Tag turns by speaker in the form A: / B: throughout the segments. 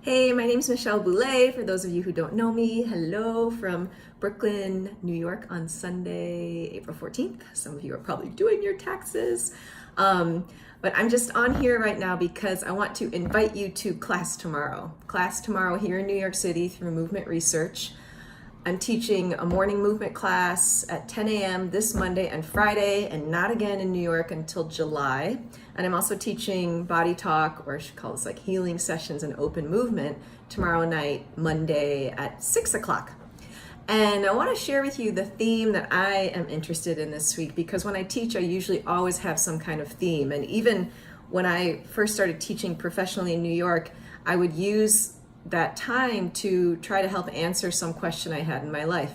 A: Hey, my name is Michelle Boulay. For those of you who don't know me, hello from Brooklyn, New York on Sunday, April 14th. Some of you are probably doing your taxes. But I'm just on here right now because I want to invite you to class tomorrow. Class tomorrow here in New York City through Movement Research. I'm teaching a morning movement class at 10 a.m. this Monday and Friday, and not again in New York until July. And I'm also teaching body talk, or I should call this like healing sessions and open movement, tomorrow night, Monday at 6 o'clock. And I want to share with you the theme that I am interested in this week, because when I teach, I usually always have some kind of theme. And even when I first started teaching professionally in New York, I would use that time to try to help answer some question I had in my life,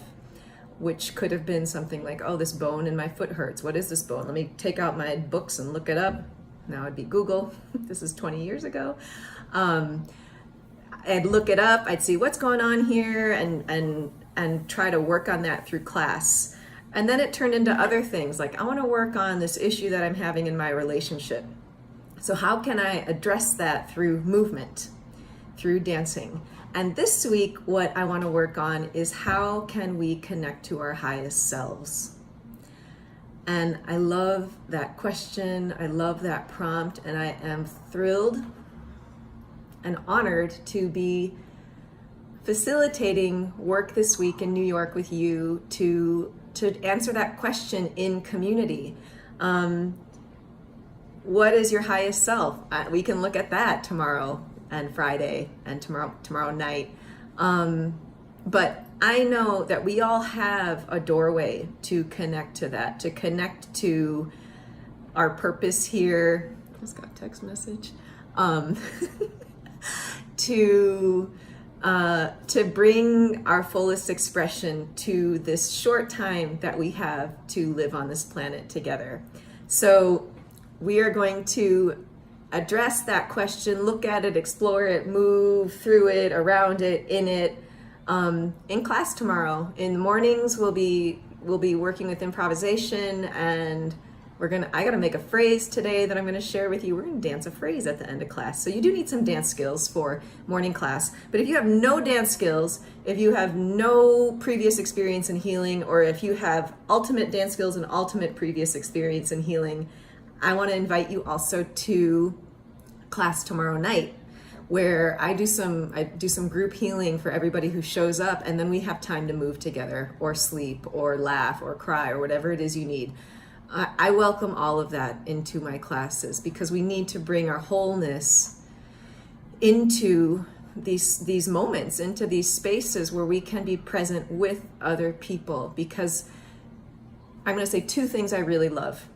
A: which could have been something like, oh, this bone in my foot hurts. What is this bone? Let me take out my books and look it up. Now it'd be Google. This is 20 years ago. I'd look it up. I'd see what's going on here and try to work on that through class. And then it turned into other things, like I want to work on this issue that I'm having in my relationship. So how can I address that through movement, through dancing? And this week, what I want to work on is how can we connect to our highest selves? And I love that question. I love that prompt. And I am thrilled and honored to be facilitating work this week in New York with you to answer that question in community. What is your highest self? We can look at that tomorrow and Friday and tomorrow night. But I know that we all have a doorway to connect to that, to connect to our purpose here. I just got a text message. To bring our fullest expression to this short time that we have to live on this planet together. So we are going to address that question, look at it, explore it, move through it, around it, in it, in class tomorrow. In the mornings, we'll be working with improvisation, and I gotta make a phrase today that I'm gonna share with you. We're gonna dance a phrase at the end of class. So you do need some dance skills for morning class. But if you have no dance skills, if you have no previous experience in healing, or if you have ultimate dance skills and ultimate previous experience in healing, I want to invite you also to class tomorrow night, where I do some group healing for everybody who shows up, and then we have time to move together, or sleep, or laugh, or cry, or whatever it is you need. I welcome all of that into my classes, because we need to bring our wholeness into these moments, into these spaces where we can be present with other people. Because I'm going to say two things I really love.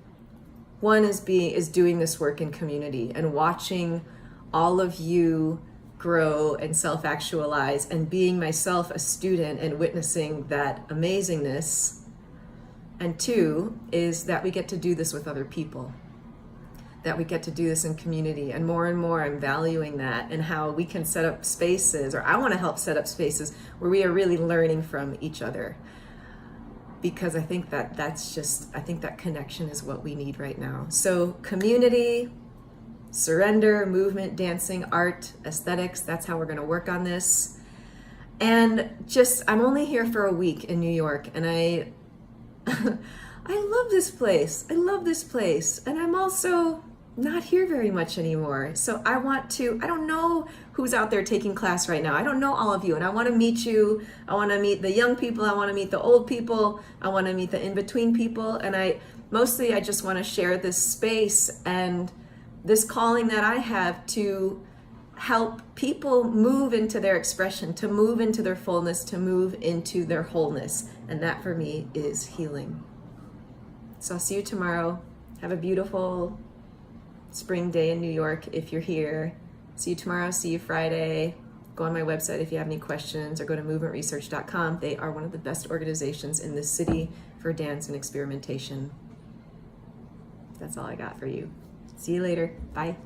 A: One is doing this work in community and watching all of you grow and self-actualize, and being myself a student and witnessing that amazingness. And two is that we get to do this with other people, that we get to do this in community. And more I'm valuing that, and how we can set up spaces, or I want to help set up spaces where we are really learning from each other. Because I think that connection is what we need right now. So community, surrender, movement, dancing, art, aesthetics, that's how we're gonna work on this. And I'm only here for a week in New York, and I love this place. I love this place. And I'm also not here very much anymore. So I don't know who's out there taking class right now. I don't know all of you, and I want to meet you. I want to meet the young people. I want to meet the old people. I want to meet the in-between people. And I just want to share this space and this calling that I have to help people move into their expression, to move into their fullness, to move into their wholeness. And that for me is healing. So I'll see you tomorrow. Have a beautiful spring day in New York if you're here. See you tomorrow, see you Friday. Go on my website if you have any questions, or go to movementresearch.com. They are one of the best organizations in this city for dance and experimentation. That's all I got for you. See you later. Bye.